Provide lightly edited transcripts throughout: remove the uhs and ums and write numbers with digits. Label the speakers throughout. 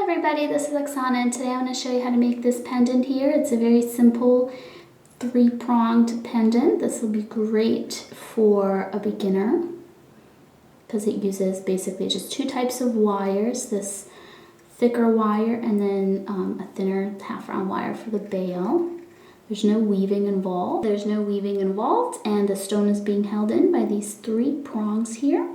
Speaker 1: everybody, this is Oksana and today I'm going to show you how to make this pendant here. It's a very simple 3-pronged pendant. This will be great for a beginner because it uses basically just 2 types of wires, this thicker wire and then a thinner half-round wire for the bail. There's no weaving involved. And the stone is being held in by these 3 prongs here.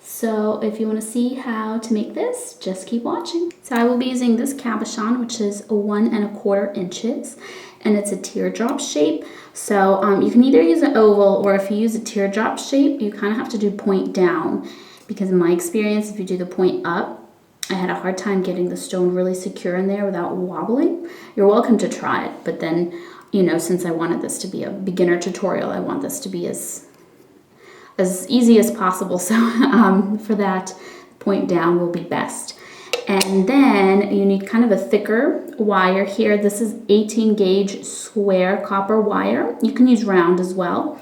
Speaker 1: So if you want to see how to make this, just keep watching. So I will be using this cabochon, which is 1 1/4 inches, and it's a teardrop shape. So you can either use an oval, or if you use a teardrop shape, you kind of have to do point down, because in my experience, if you do the point up, I had a hard time getting the stone really secure in there without wobbling. You're welcome to try it, but then, you know, since I wanted this to be a beginner tutorial, I want this to be as easy as possible, so for that, point down will be best. And then you need kind of a thicker wire here. This is 18 gauge square copper wire. You can use round as well,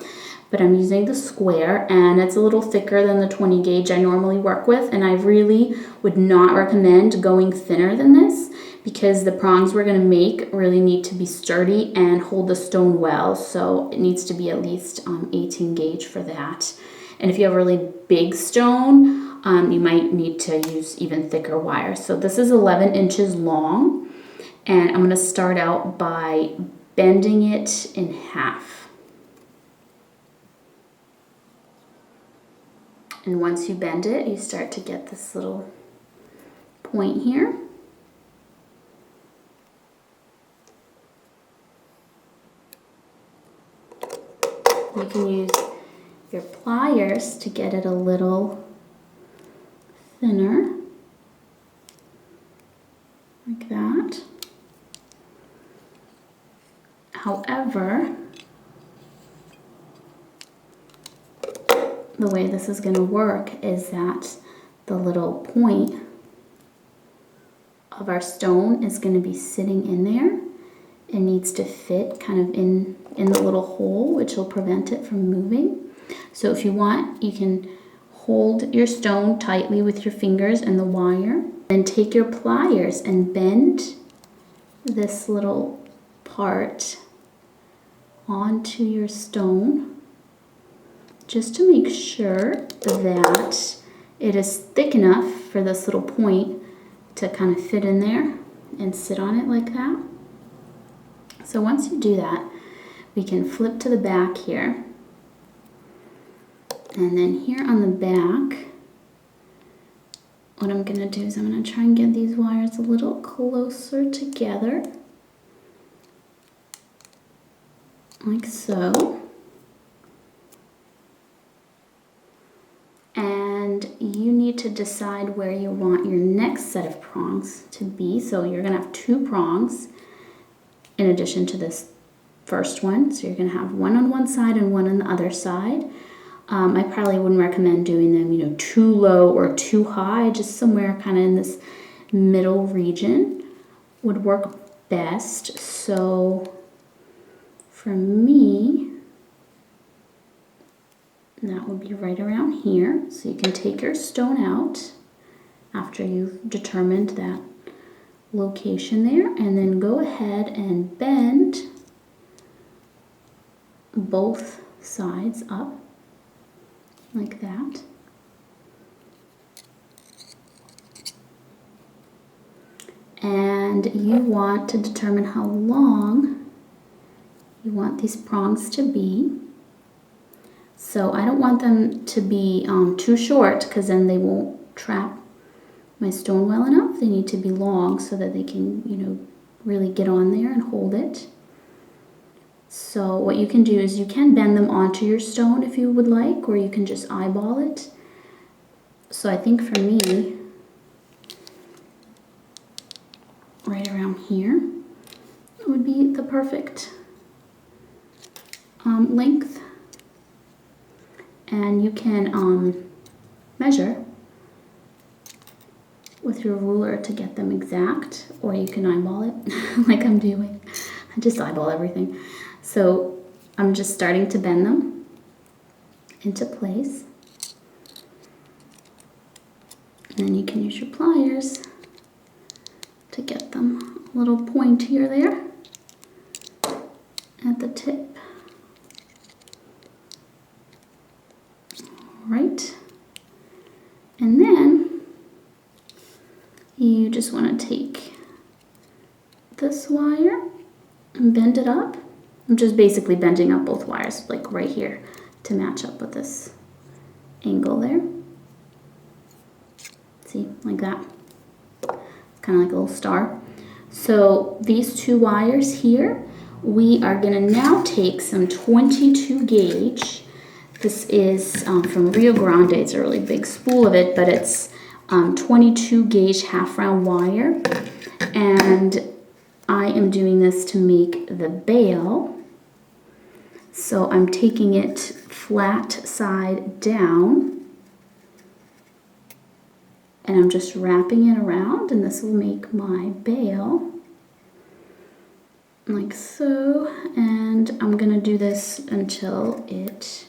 Speaker 1: but I'm using the square, and it's a little thicker than the 20 gauge I normally work with, and I really would not recommend going thinner than this, because the prongs we're going to make really need to be sturdy and hold the stone well, so it needs to be at least 18 gauge for that. And if you have a really big stone, you might need to use even thicker wire. So this is 11 inches long, and I'm going to start out by bending it in half. And once you bend it, you start to get this little point here. You can use your pliers to get it a little thinner, like that. However, the way this is going to work is that the little point of our stone is going to be sitting in there. It needs to fit kind of in the little hole, which will prevent it from moving. So if you want, you can hold your stone tightly with your fingers and the wire, and take your pliers and bend this little part onto your stone, just to make sure that it is thick enough for this little point to kind of fit in there and sit on it like that. So once you do that, we can flip to the back here. And then here on the back, what I'm going to do is I'm going to try and get these wires a little closer together, like so. And you need to decide where you want your next set of prongs to be. So you're going to have 2 prongs in addition to this first one. So you're going to have one on one side and one on the other side. I probably wouldn't recommend doing them, you know, too low or too high. Just somewhere kind of in this middle region would work best. So for me, that would be right around here. So you can take your stone out after you've determined that location there, and then go ahead and bend both sides up like that. And you want to determine how long you want these prongs to be. So I don't want them to be too short, because then they won't trap my stone well enough. They need to be long so that they can, you know, really get on there and hold it. So what you can do is you can bend them onto your stone if you would like, or you can just eyeball it. So I think for me, right around here would be the perfect length. And you can measure with your ruler to get them exact, or you can eyeball it like I'm doing. I just eyeball everything. So I'm just starting to bend them into place. And then you can use your pliers little point here there at the tip. All right. And then you just want to take this wire and bend it up. I'm just basically bending up both wires, like right here, to match up with this angle there. See, like that. It's kind of like a little star. So these two wires here, we are gonna now take some 22 gauge. This is from Rio Grande. It's a really big spool of it, but it's 22 gauge half round wire. And I am doing this to make the bail. So I'm taking it flat side down. And I'm just wrapping it around, and this will make my bail, like so. And I'm gonna do this until it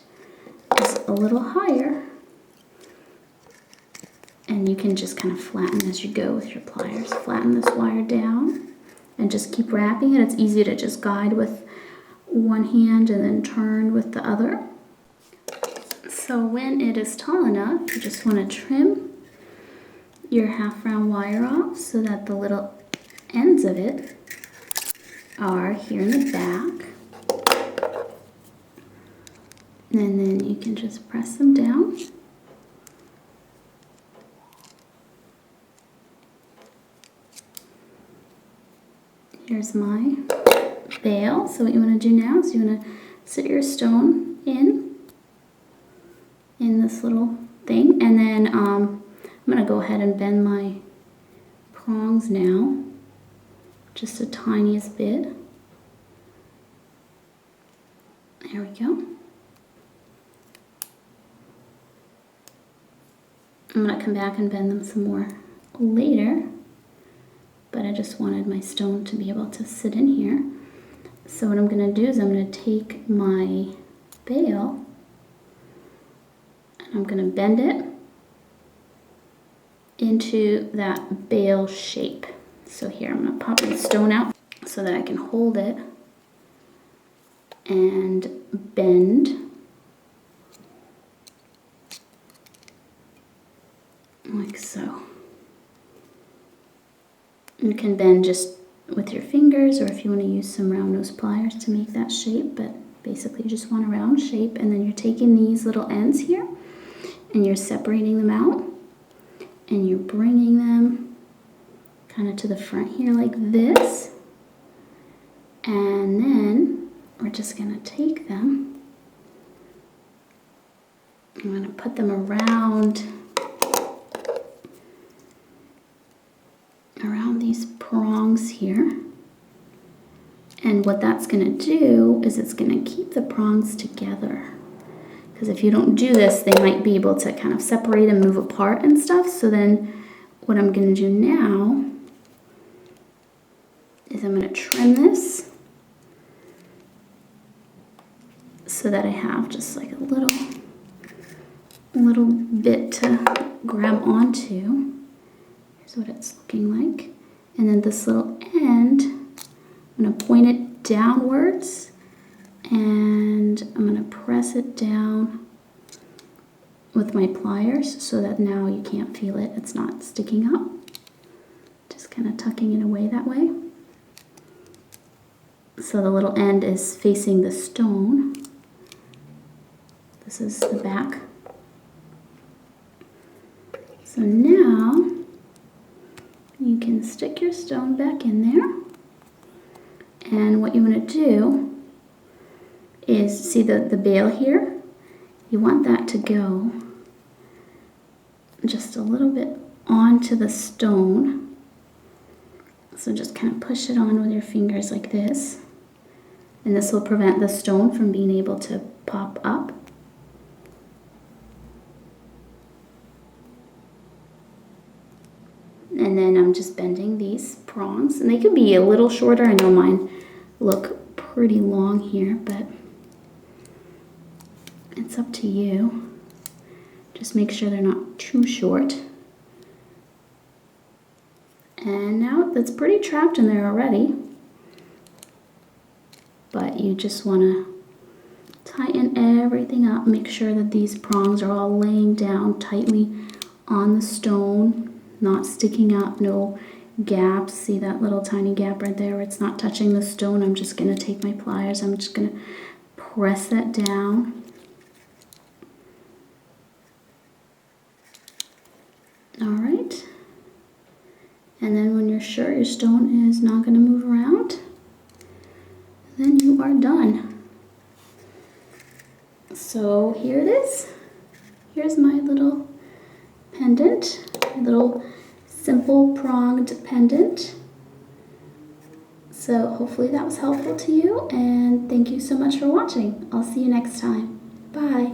Speaker 1: is a little higher. And you can just kind of flatten as you go with your pliers. Flatten this wire down and just keep wrapping it. It's easy to just guide with one hand and then turn with the other. So when it is tall enough, you just want to trim your half round wire off so that the little ends of it are here in the back. And then you can just press them down. Here's my bail. So what you want to do now is you want to sit your stone in this little thing, and then I'm going to go ahead and bend my prongs now, just the tiniest bit. There we go. I'm going to come back and bend them some more later, but I just wanted my stone to be able to sit in here. So what I'm going to do is I'm going to take my bail and I'm going to bend it into that bail shape. So here I'm going to pop the stone out so that I can hold it and bend like so. You can bend just with your fingers, or if you want to use some round nose pliers to make that shape, but basically you just want a round shape. And then you're taking these little ends here and you're separating them out and you're bringing them kind of to the front here like this. And then we're just going to take them, I'm going to put them around these prongs here. And what that's going to do is it's going to keep the prongs together. Because if you don't do this, they might be able to kind of separate and move apart and stuff. So then what I'm going to do now is I'm going to trim this so that I have just like a little bit to grab onto. Here's what it's looking like. And then this little end, I'm going to point it downwards and I'm going to press it down with my pliers so that now you can't feel it. It's not sticking up. Just kind of tucking it away that way. So the little end is facing the stone. This is the back. So now you can stick your stone back in there. And what you want to do is, see the bail here? You want that to go just a little bit onto the stone. So just kind of push it on with your fingers like this. And this will prevent the stone from being able to pop up. And then I'm just bending these prongs. And they could be a little shorter. I know mine look pretty long here, but it's up to you. Just make sure they're not too short. And now that's pretty trapped in there already. But you just want to tighten everything up. Make sure that these prongs are all laying down tightly on the stone, not sticking up, no gaps. See that little tiny gap right there where it's not touching the stone? I'm just going to take my pliers. I'm just going to press that down. All right. And then when you're sure your stone is not going to move around, then you are done. So here it is. Here's my little pendant, my little simple pronged pendant. So hopefully that was helpful to you, and thank you so much for watching. I'll see you next time. Bye.